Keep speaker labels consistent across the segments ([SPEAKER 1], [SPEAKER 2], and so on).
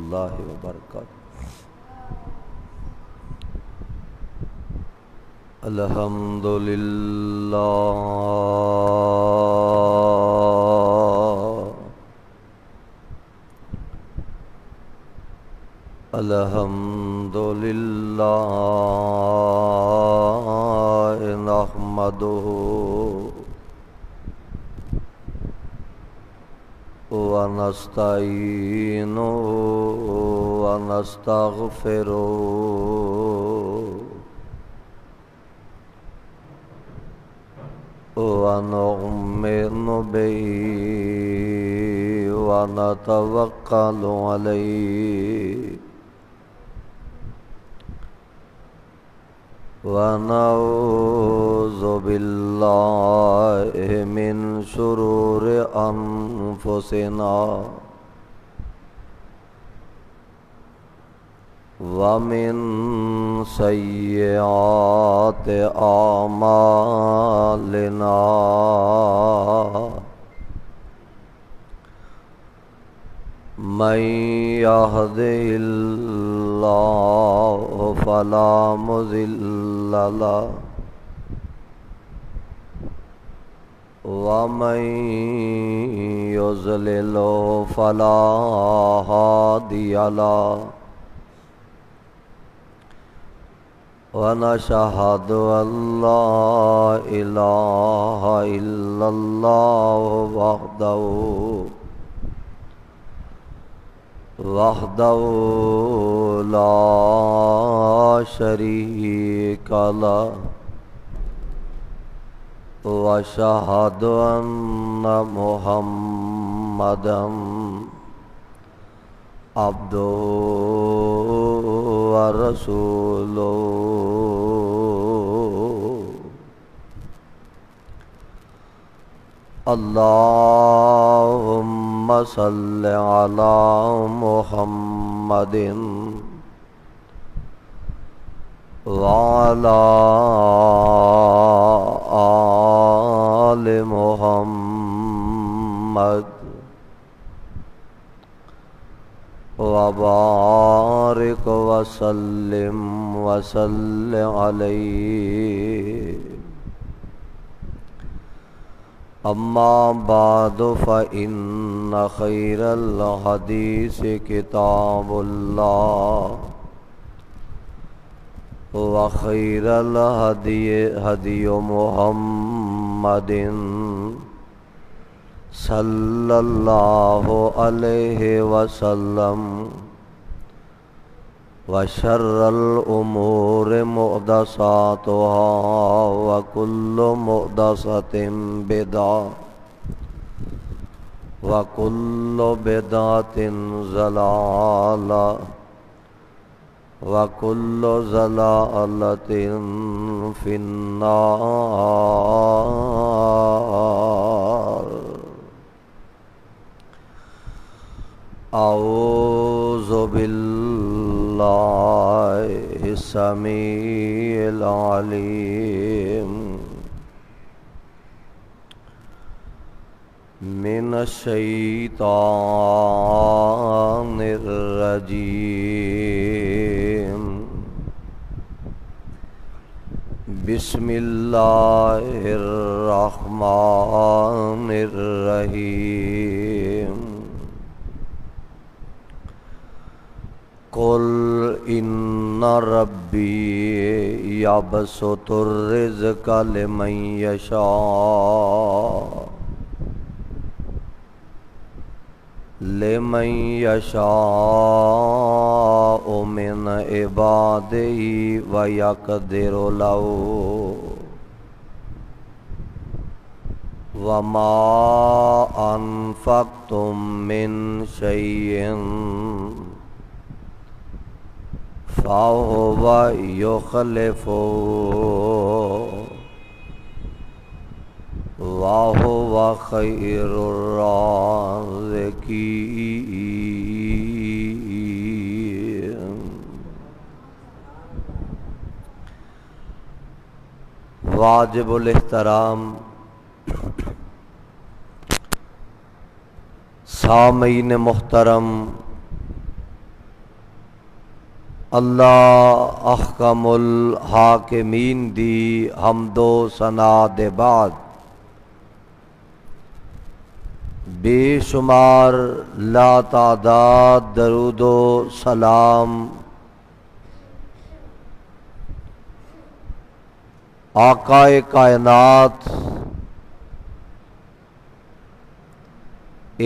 [SPEAKER 1] اللہ وبرکاتہ۔ الحمدللہ الحمدللہ نحمدہ ونستعینہ ونستغفرہ ونؤمن به ونتوکل علیہ ونعوذ باللہ من شرور انفسنا ومن سیئات اعمالنا من يهده الله فلا مضل له ومن يضلل فلا هادي له ونشهد أن لا إله إلا الله وحده لا شريك له وأشهد أن محمدا عبده ورسوله اللهم صل على محمد وعلى آل محمد وبارك وسلم عليه أما بعد فإن خير الحديث كتاب الله وخير الهدي هدي محمد صلى الله عليه وسلم وشر الأمور محدثاتها وكل محدثة بدعة وكل بدعة ضلالة وكل ضلالة في النار۔ أعوذ بالله السميع العليم من الشيطان الرجيم۔ بسم الله الرحمن الرحيم۔ قل إن ربي يبسط الرزق لمن يشاء من عباده ويقدر له وما أنفقتم من شيء فهو يخلفه وهو خير الرازقين۔ واجب الاحترام سامعین محترم، اللہ احکم الحاکمین دی حمد و ثنا دے بعد بے شمار لا تعداد درود و سلام آقا کائنات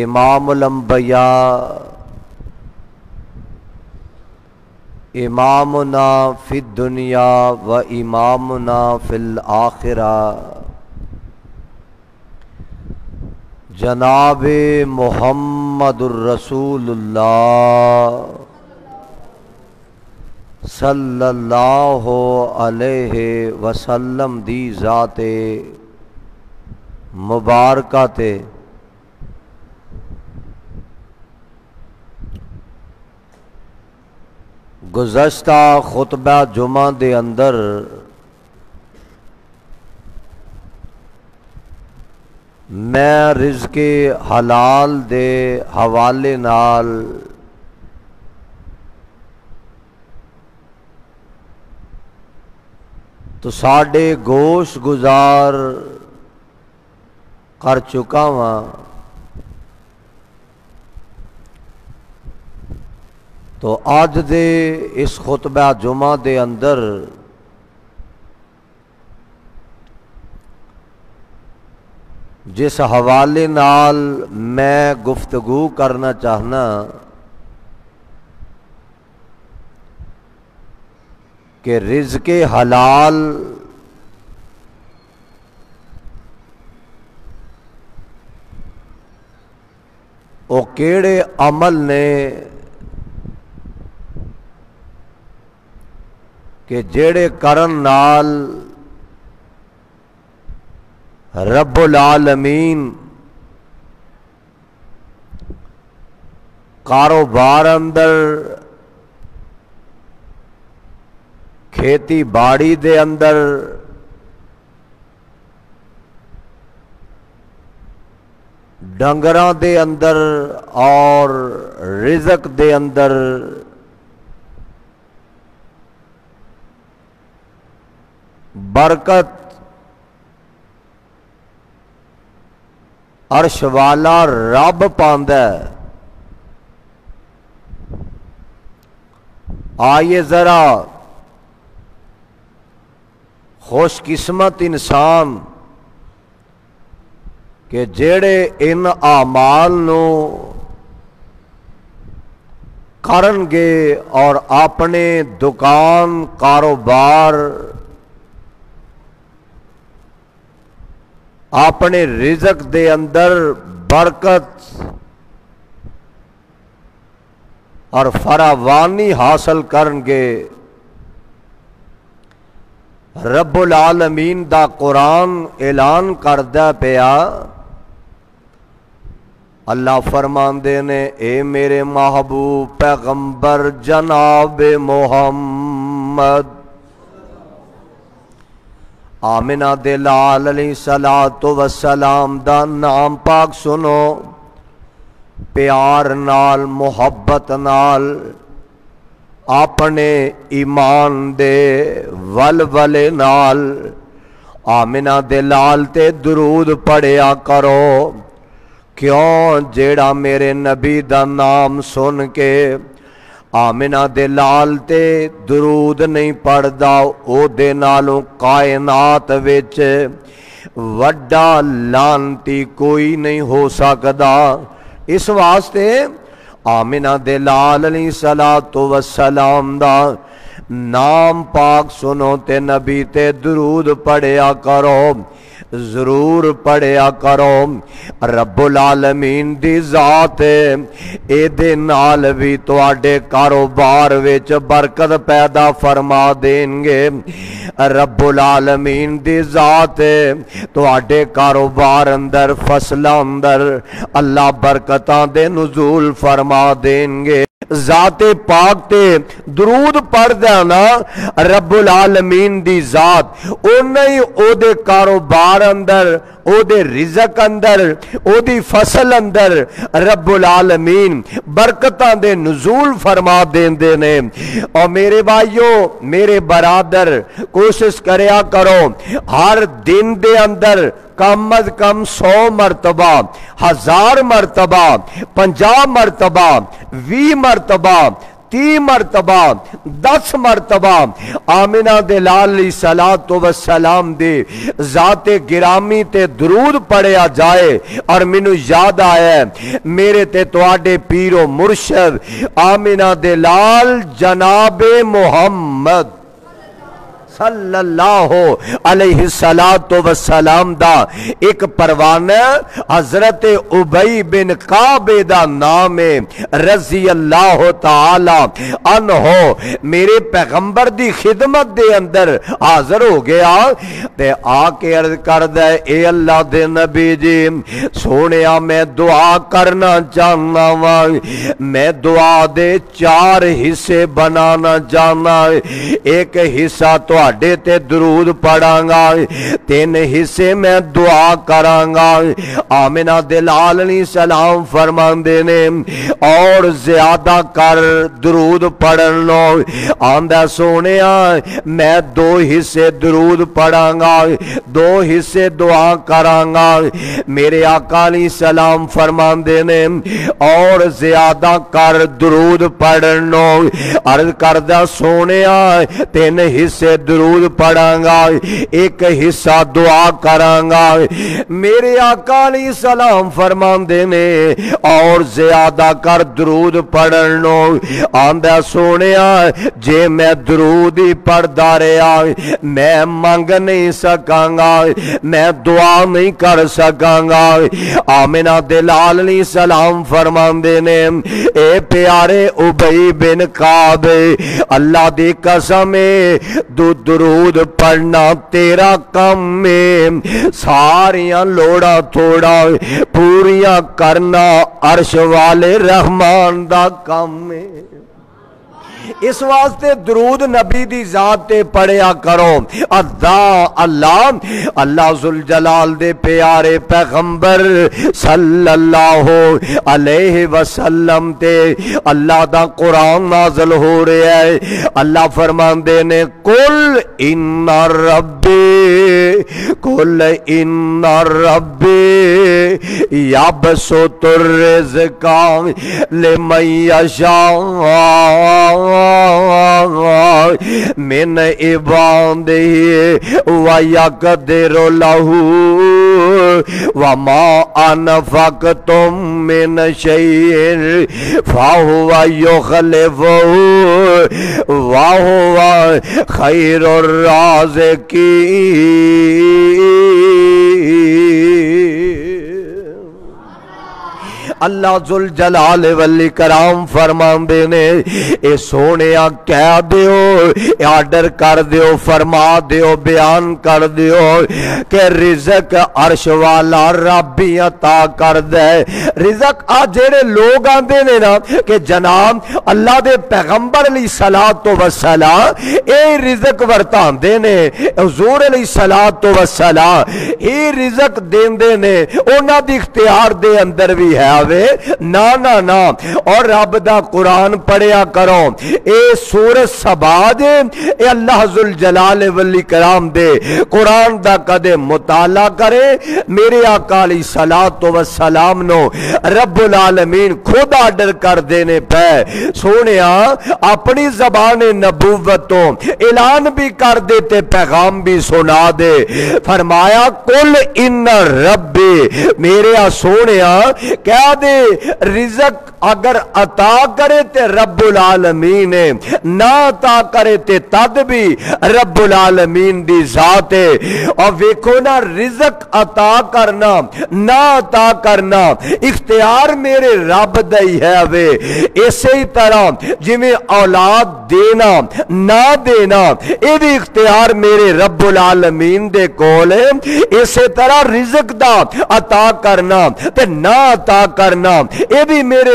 [SPEAKER 1] امام الانبیاء امامنا فی الدنیا و امامنا فی الآخرہ جناب محمد الرسول اللہ صلی اللہ علیہ وسلم دی ذات مبارکہ تے گزشتہ خطبہ جمعہ دے اندر میں رزق حلال دے حوالے نال تو ساڈے گوش گزار کر چکا ہاں، تو آج دے اس خطبہ جمعہ دے اندر جس حوالے نال میں گفتگو کرنا چاہنا کہ رزق حلال او کیڑے عمل نے کہ جیڑے کرن نال رب العالمین کاروبار اندر کھیتی باڑی دے اندر ڈنگراں دے اندر اور رزق دے اندر برکت عرش والا رب پاندا ہے۔ آئیے ذرا خوش قسمت انسان کہ جیڑے ان اعمال نو کرن گے اور اپنے دکان کاروبار اپنے رزق دے اندر برکت اور فراوانی حاصل کرن گے۔ رب العالمین دا قرآن اعلان کردہ پیا، اللہ فرماندے نے اے میرے محبوب پیغمبر جناب محمد آمنہ دے لال علیہ السلام دا نام پاک سنو، پیار نال محبت نال اپنے ایمان دے ولولے نال آمنہ دے لال تے درود پڑھیا کرو، کیوں جیڑا میرے نبی دا نام سن کے آمنہ دے لال تے درود نہیں پڑھدا او دے نالوں کائنات وچ وڈا لانتی کوئی نہیں ہو سکدا۔ اس واسطے آمنہ دے لال علیہ السلام دا نام پاک سنو تے نبی تے درود پڑھیا کرو، ضرور پڑھیا کرو۔ رب العالمین دی ذات اے دے نال بھی تواڈے کاروبار وچ برکت پیدا فرما دیں گے۔ رب العالمین دی ذات تواڈے کاروبار اندر فصل اندر اللہ برکتاں دے نزول فرما دیں گے۔ ذات پاک تے درود پڑھ دیا نا رب العالمین دی ذات اونا ہی او دے کاروبار اندر او دے رزق اندر او دی فصل اندر رب العالمین برکتاں دے نزول فرما دیندے نے۔ اور میرے بھائیوں میرے برادر کوشش کریا کرو ہر دن دے اندر کم از کم 100 مرتبہ 1000 مرتبہ 50 مرتبہ 20 مرتبہ 30 مرتبہ 10 مرتبہ آمنہ دے لال علیہ الصلوۃ والسلام دے ذات گرامی تے درود پڑھیا جائے۔ اور مینوں یاد آیا ہے میرے تے تواڈے پیر و مرشد آمنہ دے لال جناب محمد صلی اللہ علیہ الصلوۃ والسلام دا ایک پروانہ حضرت ابی بن کعب دا نام ہے رضی اللہ تعالی عنہ، میرے پیغمبر دی خدمت دے اندر حاضر ہو گیا تے آ کے عرض کردا ہے اے اللہ دے نبی جی سونیا میں دعا کرنا چاہنا وا، میں دعا دے 4 حصے بنانا چاہنا، ایک حصہ تو تے درود پڑھاں گا، 3 حصے میں دعا کراں گا۔ آمنہ دے لال علیہ السلام فرماندے نے اور زیادہ کر درود پڑھن لو، آندا سونیا میں 2 حصے درود پڑھاں گا 2 حصے دعا کراں گا۔ میرے آقا علیہ السلام فرماندے نے اور زیادہ کر درود پڑھن لو، عرض کردہ سونیا 3 حصے درود پڑھاں گا، ایک حصہ دعا کراں گا۔ میرے آقا علیہ السلام فرماندے نے اور زیادہ کر درود پڑھن لو، آندا سونیا جے میں درود ہی پڑھدا رہا میں منگ نہیں سکاں گا، میں دعا نہیں کر سکاں گا۔ آمنہ دے لال علیہ السلام فرماندے نے اے پیارے ابی بن کعب اللہ دی قسم درود پڑھنا تیرا کم میں، ساریاں لوڑا تھوڑا پوریاں کرنا عرش والے رحمان دا کم میں۔ اس واسطے درود نبی دی ذات تے پڑھیا کرو۔ اللہ ذوالجلال دے پیارے پیغمبر صلی اللہ علیہ وسلم تے اللہ دا قرآن نازل ہو رہا ہے۔ اللہ فرماندے نے قل ان ربی یبسط الرزق لمن یشاء من عباده ويقدر له وما انفقتم من شيء فهو يخلفه وهو خير الرازقين۔ اللہ ذوالجلال والاکرام فرماندے نے اے سونیا کہہ دیو، آرڈر کر دیو، فرما دیو، بیان کر دیو کہ رزق عرش والا رب ہی عطا کر دے۔ رزق آ جڑے لوگ آندے نے نا کہ جناب اللہ دے پیغمبر علیہ الصلوۃ والسلام اے رزق ورتاندے نے، حضور علیہ الصلوۃ والسلام اے رزق دیندے نے، انہاں دی اختیار دے اندر بھی ہے نا نا نا۔ اور رب دا قرآن پڑھیا کرو، اے سورۃ سبا دے اے اللہ ذوالجلال والاکرام دے قرآن دا کدے مطالعہ کرے۔ میرے آقا علیہ الصلوۃ والسلام نو رب العالمین خود آرڈر کر دینے پہ سونیا اپنی زبان نبوتوں اعلان بھی کر دیتے، پیغام بھی سنا دے۔ فرمایا قل ان ربی، میرے سونیا کہہ دے رزق اگر عطا کرے تے رب العالمین ہے، نہ عطا کرے تے تد بھی رب العالمین دی ذات ہے۔ اور ویکھو نا رزق عطا کرنا نہ عطا کرنا اختیار میرے رب دا ہی ہے وے، اسی ہی طرح جویں اولاد دینا نہ دینا اے بھی اختیار میرے رب العالمین دے کول ہے، اسی طرح رزق دا عطا کرنا تے نہ عطا کرنا اے بھی میرے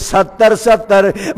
[SPEAKER 1] 70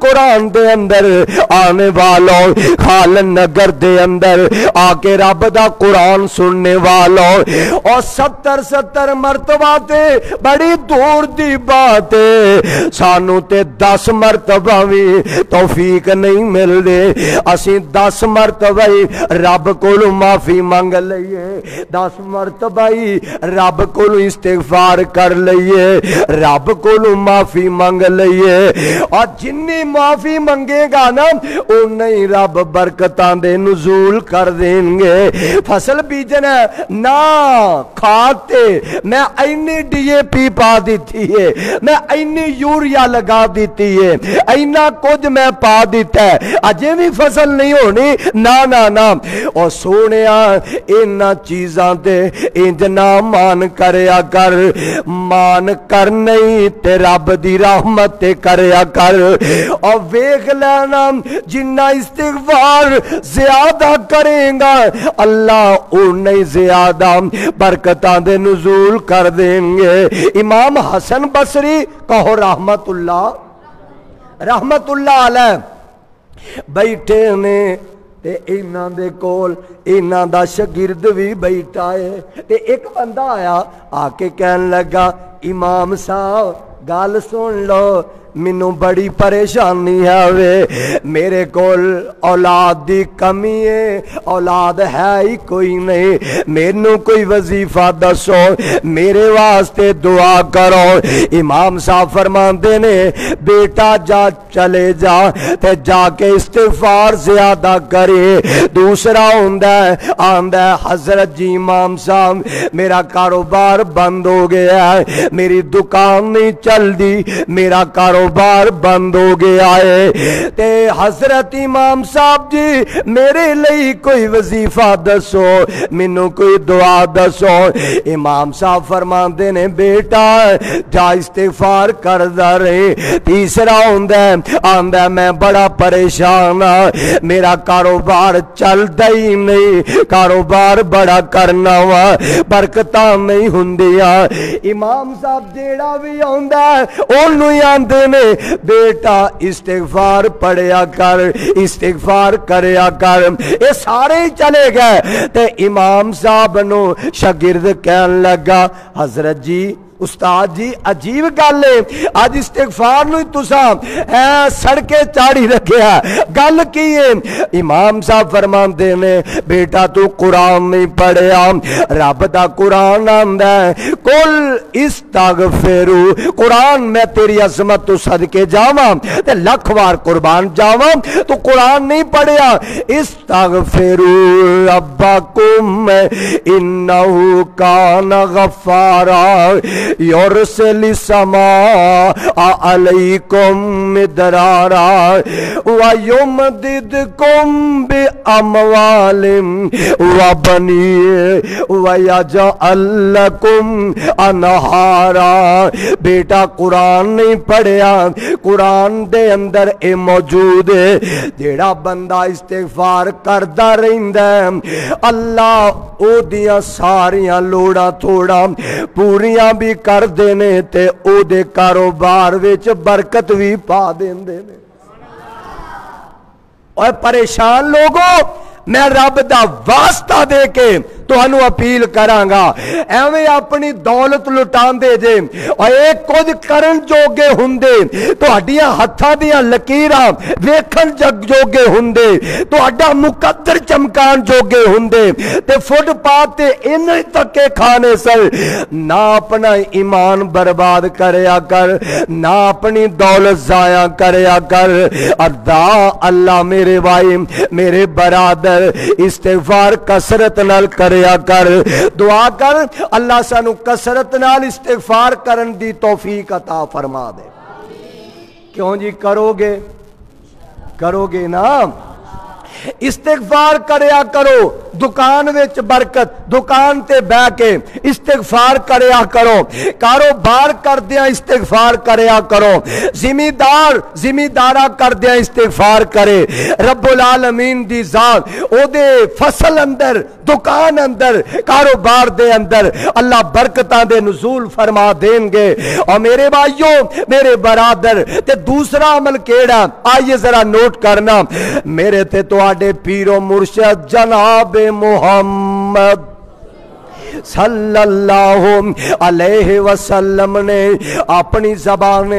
[SPEAKER 1] قرآن دے اندر آنے والوں، خالن نگر دے اندر آ کے رب دا قرآن سننے والوں، اور 70 مرتبہ تے بڑی دور دی بات ہے، سانو تے 10 مرتبہ بھی توفیق نہیں مل دے، اسی 10 مرتبہ ہی رب کولو معافی منگ لئیے، 10 مرتبہ ہی رب کولو استغفار کر لئیے، رب کولو معافی منگ لئیے، اور جنی معافی منگے گا نا انہی رب برکتاں دے نزول کر دیں گے۔ فصل بیجنا نا کھاتے میں اینی ڈی اے پی پا دیتی ہے، میں اینی یوریا لگا دیتی ہے، اینا کچھ میں پا دیتا ہے، اجے بھی فصل نہیں ہونی، نا نا نا۔ اور سونیا اینا چیزاں تے انجنا مان کریا کر، مان کر نہیں تے رب دی رحمت تے کریا کر، اور ویکھ لینا جنہ استغفار زیادہ کریں گا اللہ انہیں زیادہ برکتاں دے نزول کر دیں گے۔ امام حسن بصری کہو رحمت اللہ علیہ بیٹھے نے تے اینا دے کول اینا دا شگرد بھی بیٹھا ہے، تے ایک بندہ آیا آ کے کہن لگا امام صاحب گال سن لو، مینوں بڑی پریشانی ہے وے، میرے کول اولاد دی کمی ہے، اولاد ہے ہی کوئی نہیں، مینوں کوئی وظیفہ دسو، میرے واسطے دعا کرو۔ امام صاحب فرماندے نے بیٹا جا چلے جا تے جا کے استغفار زیادہ کرے۔ دوسرا آندا ہے حضرت جی امام صاحب میرا کاروبار بند ہو گیا ہے، میری دکان نہیں چل دی، میرا کاروبار بند ہو گیا ہے، تے حضرت امام صاحب جی میرے لئی کوئی وظیفہ دسو، مینوں کوئی دعا دسو۔ امام صاحب فرماندے نے بیٹا جا استغفار کردا رہے۔ تیسرا آندا میں بڑا پریشان ہاں، میرا کاروبار چلدا ہی نہیں، کاروبار بڑا کرنا وا برکتاں نہیں ہوندیاں۔ امام صاحب جیڑا بھی آندا اونوں ہی آندے نے بیٹا استغفار پڑھیا کر، استغفار کریا کر۔ اے سارے چلے گئے تے امام صاحب نو شاگرد کہن لگا حضرت جی استاد جی عجیب گل ہے، اج استغفار نو تساں سڑکے چاڑی رکھیا، گل کی ہے؟ امام صاحب فرماندے نے بیٹا تو قرآن نہیں پڑھیا، رب دا قرآن آندا ہے کل استغفرو، قرآن میں تیری عظمت تو صدقے جاواں تے لکھ وار قربان جاواں، تو قرآن نہیں پڑھیا۔ استغفرو ربکم انہو کان غفارا یرسل السماء علیکم مدرارا ویمددکم باموال وبنین ویجعل لکم انہارا۔ بیٹا قرآن نہیں پڑھیا، قرآن دے اندر اے موجود ہے جیڑا بندہ استغفار کردا رہندا ہے اللہ او دیاں ساریاں لوڑاں تھوڑا پوریاں بھی کر دینے تے او دے کاروبار وچ برکت بھی پا دیندے نے۔ اور پریشان لوگوں میں رب دا واسطہ دے کے تہانوں اپیل کرانگا ایویں اپنی دولت لٹان دے جے اور ایک کچھ کرن جوگے ہوندے تہاڈیاں ہتھاں دیاں لکیراں ویکھن جگ جوگے ہوندے تہاڈا مقدر چمکان جوگے ہوندے تے فٹ پاتھ تے انہی تکے کھانے سر نہ اپنا ایمان برباد کریا کر نہ اپنی دولت ضائع کریا کر۔ ادا اللہ میرے بھائی میرے برادر استغفار کثرت نال کریا کر، دعا کر اللہ سانو کثرت نال استغفار کرن دی توفیق عطا فرما دے۔ کیوں جی کرو گے نا؟ استغفار کریا کرو دکان وچ برکت دکان تے بہ کے استغفار کریا کرو کاروبار کردیاں استغفار کریا کرو زمیندارا کردیاں استغفار کرے رب العالمین دی ذات او دے فصل اندر دکان اندر کاروبار دے اندر اللہ برکتاں دے نزول فرما دیں گے اور میرے بھائیوں میرے برادر تے دوسرا عمل کیڑا آئیے ذرا نوٹ کرنا میرے تے تواڈے پیر و مرشد جناب محمد صلی اللہ علیہ وسلم نے اپنی زبان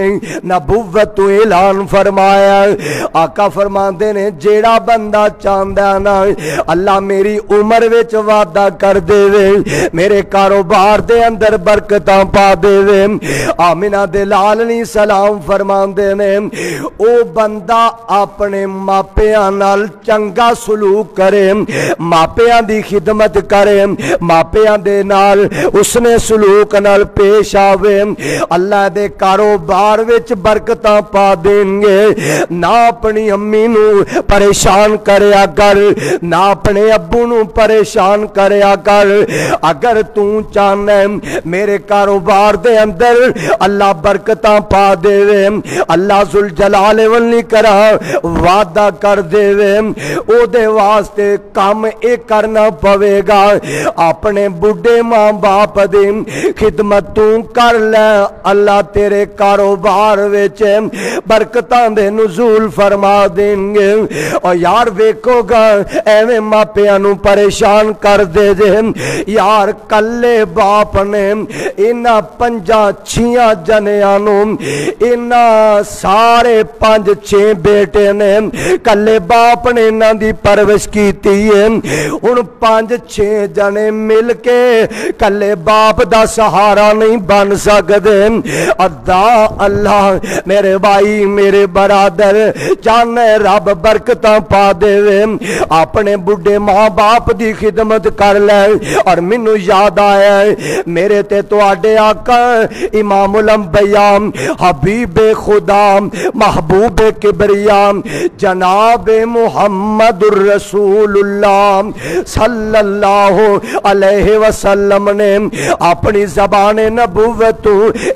[SPEAKER 1] نبوت تو اعلان فرمایا آقا فرماندے نے جیڑا بندہ چاہندا نا اللہ میری عمر وچ وعدہ کر دے وے میرے کاروبار دے اندر برکتاں پا دے وے آمنہ دے لال نے سلام فرماندے نے او بندہ اپنے ماپیاں نال چنگا سلوک کرے ماپیاں دی خدمت کرے ماپیاں دے نال اس نے سلوک نال پیش آوے اللہ دے کاروبار وچ برکتاں پا دیں گے نہ اپنی امی نو پریشان کریا کر نہ اپنے ابو نو پریشان کریا کر اگر تو چاہنا میرے کاروبار دے اندر اللہ برکتاں پا دے وے اللہ ذوالجلال والاکرام وعدہ کر دے وے او دے واسطے کام اے کرنا پوے گا اپنے بڑھے ماں باپ دی خدمت تو کر لے اللہ تیرے کاروبار وچ برکتاں دے نزول فرما دیں گے اور یار ویکھو گا ایویں ماپیاں نو پریشان کر دے جے یار کلے باپ نے انہاں 5-6 جنیاں نو انہاں سارے 5-6 بیٹے نے کلے باپ نے انہاں دی پرورش کیتی ہے ہن 5-6 جنے مل کے کلے باپ دا سہارا نہیں بن سکدے ادا اللہ میرے بھائی میرے برادر جانے رب برکتاں پا دے وے اپنے بڑھے ماں باپ دی خدمت کر لے اور مینوں یاد آیا میرے تے تواڈے آقا امام الانبیاء حبیب خدا محبوب کبریا جناب محمد الرسول اللہ صلی اللہ علیہ وسلم نے اپنی زبان نبوت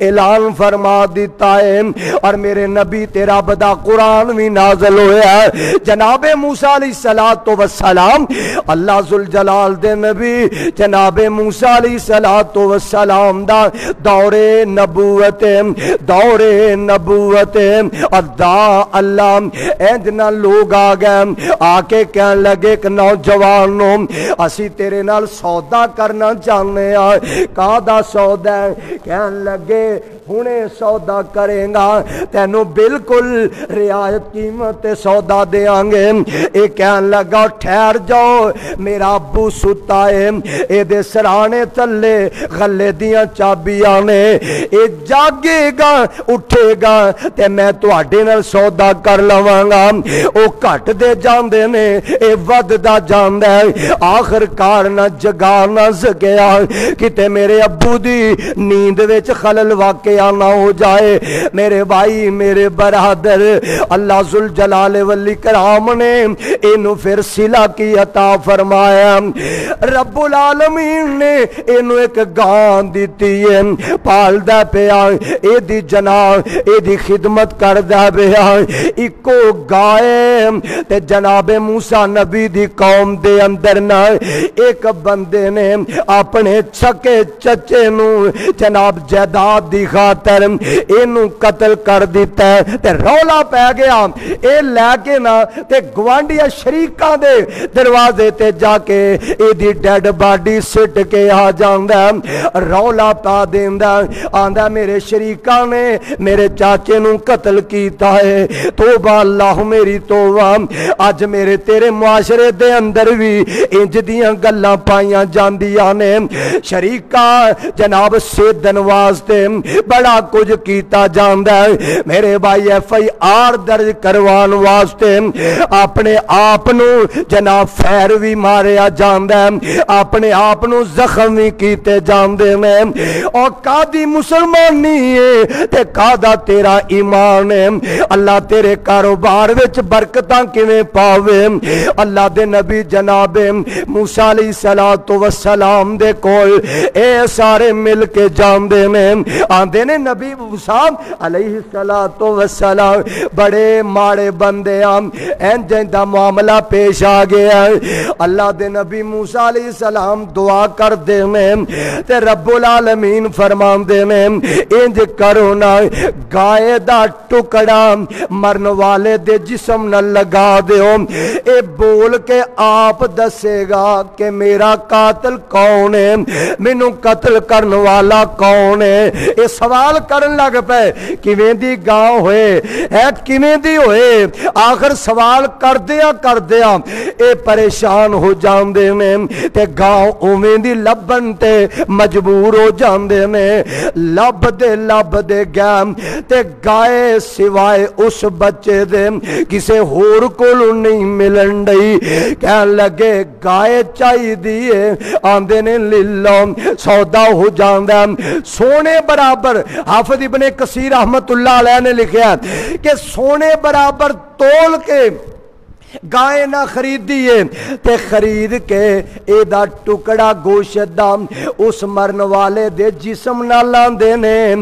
[SPEAKER 1] اعلان فرما دیتا ہے اور میرے نبی تیرا بدا قرآن بھی نازل ہویا ہے جناب موسیٰ علیہ السلام اللہ ذوالجلال دے نبی جناب موسیٰ علیہ السلام دا دور نبوت ادا اللہ ایندنا لوگ آ گئے آ کے کہنے لگے ایک نوجوانوں اسی تیرے نال سودا کرنا چاہنے کہاں دا سودا ہے کہنے لگے ہنے سودا کریں گا تینو بالکل رعایت قیمت سودا دیاں گے اے کہنے لگا ٹھہر جاؤ میرا ابو ستا ہے اے دے سرانے تلے غلے دیاں چابیاں نے اے جاگے گا اٹھے گا تے میں تواڈے نال سودا کر لواں گا او گھٹ دے جاندے نے اے ود دا جاندا ہے آخر کار نہ جگا نہ سکیا کتے میرے ابو دی نیند وچ خلل واقعہ نہ ہو جائے میرے بھائی میرے برادر اللہ ذوالجلال والاکرام نے اینو پھر صلہ کی عطا فرمایا رب العالمین نے اینو ایک گاں دیتی ہے پالدا پیا اے دی جناب اے دی خدمت کردا پیا اکو گائے تے جناب موسیٰ نبی دی قوم دے اندر نہ ایک بندے نے اپنے چھکے چچے نو جناب جائیداد دی خاطر اینو قتل کر دیتا ہے تے رولا پہ گیا اے لے کے نا تے گوانڈیا شریکاں دے دروازے تے جا کے اے دی ڈیڈ باڈی سٹ کے آ جاندا رولا پا دیندا آندا میرے شریکاں نے میرے چاچے نو قتل کیتا ہے توبہ اللہ میری توبہ اج میرے تیرے معاشرے دے اندر بھی انج دیاں گلاں پائیاں جاندیاں نے شریکاں جناب سیدن واسطے بڑا کچھ کیتا جاندا ہے میرے بھائی ایف آئی آر درج کروان واسطے اپنے آپ نو جناب فیر بھی ماریا جاندا ہے اپنے آپ نو زخم بھی کیتے جاندے نے اور قاضی مسلمان نہیں ہے تے قاضا تیرا ایمان ہے اللہ تیرے کاروبار وچ برکتاں کیویں پاوے اللہ دے نبی جناب موسیٰ علیہ السلام دے کول اے سارے مل کے جاندے نے آندے نے نبی موسیٰ علیہ السلام بڑے ماڑے بندے انج دا معاملہ پیش آ گیا اللہ دے نبی موسیٰ علیہ السلام دعا کر دے میں تے رب العالمین فرمان دے میں انج کرو نا گائے دا ٹکڑا مرن والے دے جسم نہ لگا دیو اے بول کے آپ دسے گا کہ میرا قاتل کون ہے مینوں قتل کرن والا کون ہے اے سوال کرن لگ پے کیویں دی گاں ہوئے ہے کیویں دی ہوئے آخر سوال کر دیا اے پریشان ہو جاندے نے تے گاؤں اوویں دی لبن تے مجبور ہو جاندے نے لب دے گیا تے گائے سوائے اس بچے دے کسے ہور کولوں نہیں ملن ڈئی کہن لگے گائے چاہی دیئے آندے نے للہ سودا ہو جاندا سونے برابر حافظ ابن کثیر رحمت اللہ علیہ نے لکھا کہ سونے برابر تول کے گائے نہ خریدیے تے خرید کے اے دا ٹکڑا گوشت دا اس مرن والے دے جسم نہ لاندے نے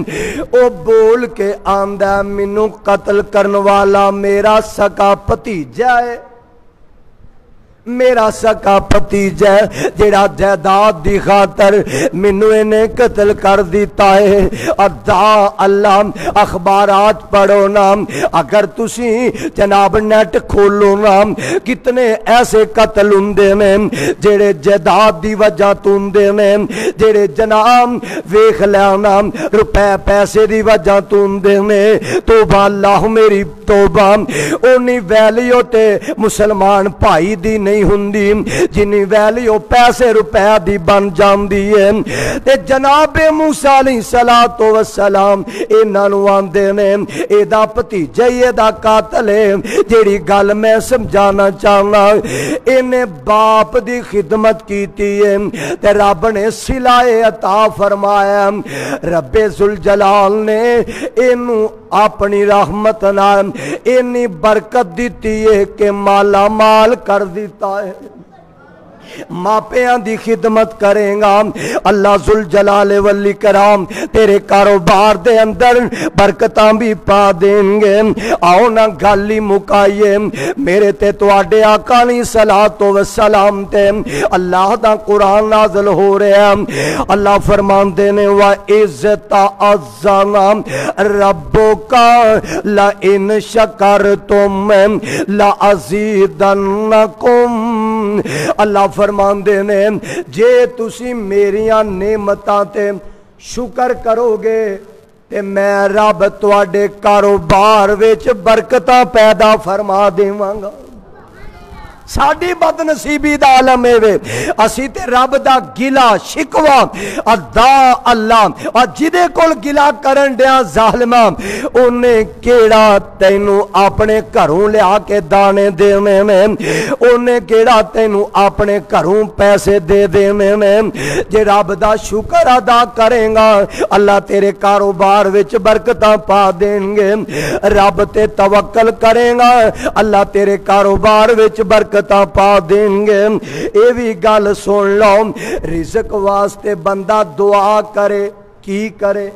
[SPEAKER 1] او بول کے آندا مینوں قتل کرن والا میرا سکا بھتیجا ہے میرا سکا بھتیجا جڑا جائیداد دی خاطر مینوں انہیں قتل کر دیتا ہے ادا اللہ اخبارات پڑھو نا اگر تسی جناب نیٹ کھولو نا کتنے ایسے قتل ہوندے نے جڑے جائیداد دی وجہ تو ہوندے نے جڑے جناب ویکھ لینا روپے پیسے دی وجہ تو ہوندے نے توبہ اللہ میری توبہ اونی ویلیو تے مسلمان بھائی دی نہیں ہوندی جنی ویلیو پیسے روپے دی بن جاندی ہے تے جناب موسیٰ علیہ السلام انہاں نوں آندے نے اے دا بھتیجا اے دا قاتل ہے جیڑی گل میں سمجھانا چاہنا انہیں باپ دی خدمت کیتی ہے تے رب نے صلائے عطا فرمایا رب ذوالجلال نے انہوں اپنی رحمت نال انی برکت دیتی ہے کہ مالا مال کر دیتا ہے ماپیاں دی خدمت کریں گا اللہ ذوالجلال والاکرام تیرے کاروبار دے اندر برکتاں بھی پا دیں گے آؤ نا گالی مکائیے میرے تے تواڈے آقا علیہ صلوۃ و سلام تے اللہ دا قرآن نازل ہو رہا ہے اللہ فرماندے نے وَإِذْ تَعَذَّنَ رَبُّكَ لَئِن شَكَرْتُمْ لَأَزِيدَنَّكُمْ اللہ فرماندے نے جے تسی میریاں نعمتاں تے شکر کرو گے تے میں رب تواڈے کاروبار وچ برکتاں پیدا فرما دیواں گا ساڈی بد نصیبی دا عالم ہے اسی تے رب دا گلا شکوا ادا اللہ اور جدے کول گلا کرن دیا ظالماں انہیں کیڑا تینوں اپنے گھروں لیا کے دانے دینے میں انہیں کیڑا تینوں اپنے گھروں پیسے دے دینے میں جے رب دا شکر ادا کریں گا اللہ تیرے کاروبار وچ برکتاں پا دیں گے رب تے توکل کریں گا اللہ تیرے کاروبار وچ برکتاں پا دیں گے اے بھی گل سن لو رزق واسطے بندہ دعا کرے کی کرے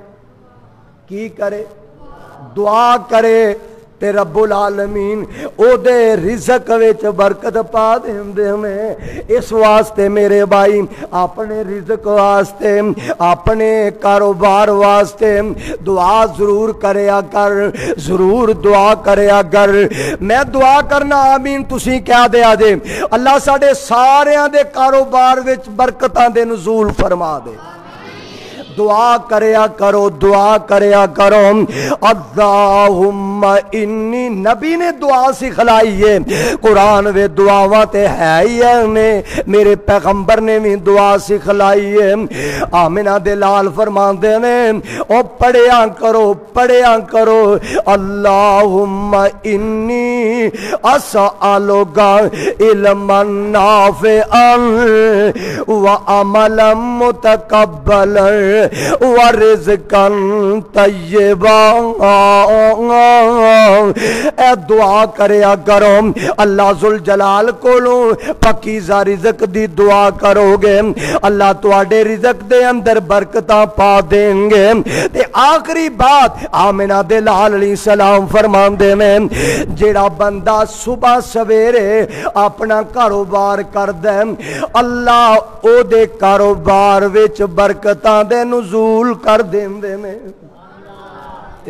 [SPEAKER 1] دعا کرے تے رب العالمین او دے رزق وچ برکت پا دیندے میں اس واسطے میرے بھائی اپنے رزق واسطے اپنے کاروبار واسطے دعا ضرور کریا کر ضرور دعا کریا کر میں دعا کرنا آمین تسی کیا دیا دے اللہ ساڈے ساریاں دے کاروبار وچ برکتاں دے نزول فرما دے دعا کریا کرو اللہم انی نبی نے دعا سکھلائی ہے قرآن وے دعاواں تے ہے ہی نے میرے پیغمبر نے بھی دعا سکھلائی ہے آمنہ دے لال فرماندے نے او پڑھیا کرو اللہم انی اسألک علما نافعا وعملا متقبلا ورزقا طیبا اے دعا کریا کرو اللہ ذوالجلال کولوں پکیزہ رزق دی دعا کرو گے اللہ تواڈے رزق دے اندر برکتاں پا دیں گے تے آخری بات آمنہ دے لال علیہ السلام فرماندے نے جیڑا بندہ صبح سویرے اپنا کاروبار کردے اللہ او دے کاروبار وچ برکتاں دے نزول کر دیندے نے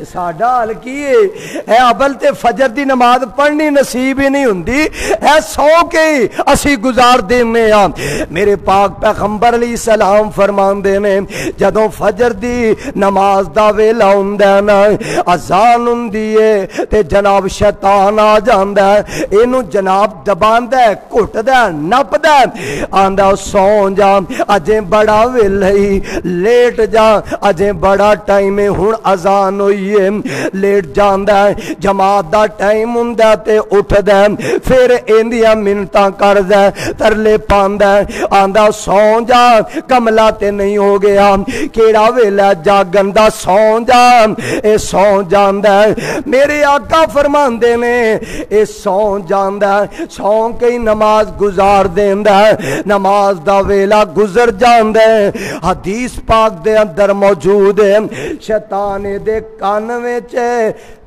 [SPEAKER 1] ساڈا حال کی ہے ابل تے فجر دی نماز پڑھنی نصیب ہی نہیں ہوندی ہے سو کے اسی گزار دینے ہاں میرے پاک پیغمبر علیہ السلام فرماندے نے جدوں فجر دی نماز دا ویلا ہوندا ہے نا اذان ہوندی ہے تے جناب شیطان آ جاندا ہے اینو جناب دباندا ہے گھٹدا ہے نپدا ہے آندا سو جا اجے بڑا ویلا ہی لیٹ جا اجے بڑا ٹائم ہے ہن اذان ہوئی لیٹ جاندا ہے جماعت دا ٹائم ہوندا تے اٹھدا ہے پھر ایندیاں منتاں کردا ہے ترلے پاندا ہے آندا سو جا کملا تے نہیں ہو گیا کیڑا ویلا جاگن دا سو جا اے سو جاندا ہے میرے آقا فرماندے نے اے سو جاندا ہے سو کے نماز گزار دیندا ہے نماز دا ویلا گزر جاندا ہے حدیث پاک دے اندر موجود ہے شیطان دے کان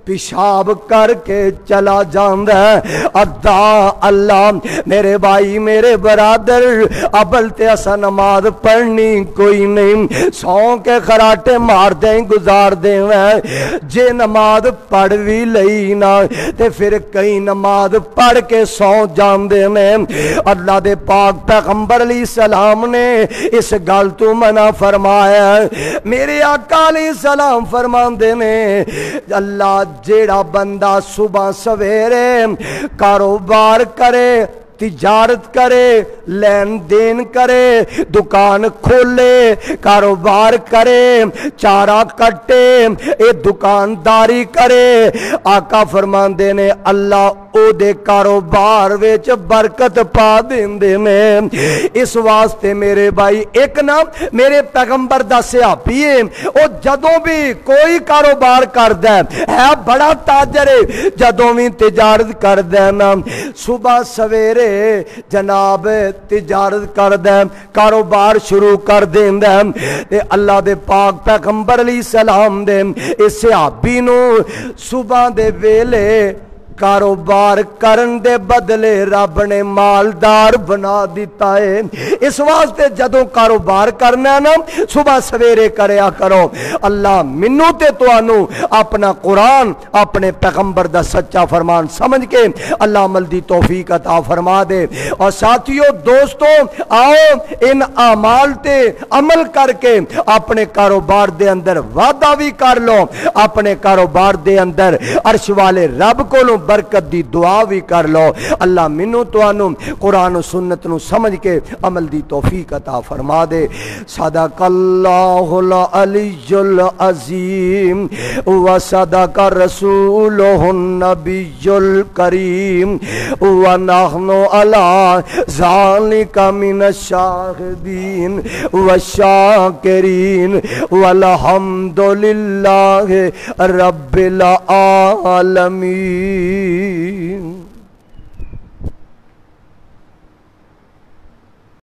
[SPEAKER 1] پیشاب کر کے چلا جاندا ہے ادا اللہ میرے بھائی میرے برادر ابل تے اسا نماز پڑھنی کوئی نہیں سو کے خراٹے مار دیں گزار دیں جے نماز پڑھ بھی لئی نا تے پھر کئی نماز پڑھ کے سو جاندے نے اللہ دے پاک پیغمبر علیہ السلام نے اس گل تو منع فرمایا میرے آقا علیہ السلام فرماندے نے اللہ جیڑا بندہ صبح سویرے کاروبار کرے تجارت کرے لین دین کرے دکان کھولے کاروبار کرے چارہ کٹے اے دکانداری کرے آقا فرماندے نے اللہ او دے کاروبار وچ برکت پا دیندے نے اس واسطے میرے بھائی ایک نا میرے پیغمبر دا صحابی ہے او جدوں بھی کوئی کاروبار کردا ہے بڑا تاجر ہے جدوں بھی تجارت کردا ہے نا صبح سویرے جناب تجارت کردا ہے کاروبار شروع کر دیندا ہے تے اللہ دے پاک پیغمبر علیہ السلام دے اس صحابی نو صبح دے ویلے کاروبار کرن دے بدلے رب نے مالدار بنا دیتا ہے اس واسطے جدوں کاروبار کرنا نا صبح سویرے کریا کرو اللہ منو تے توانو اپنا قرآن اپنے پیغمبر دا سچا فرمان سمجھ کے اللہ عمل دی توفیق عطا فرما دے اور ساتھیو دوستو آؤ ان اعمال تے عمل کر کے اپنے کاروبار دے اندر وعدہ بھی کر لو اپنے کاروبار دے اندر عرش والے رب کو لو برکت دی دعا بھی کر لو اللہ منو توانو قرآن و سنت نو سمجھ کے عمل دی توفیق عطا فرما دے صدق اللہ العلی العظیم و صدق رسولہ النبی الکریم و نحن علی ذالک من الشاہدین و شاکرین والحمد للہ رب العالمین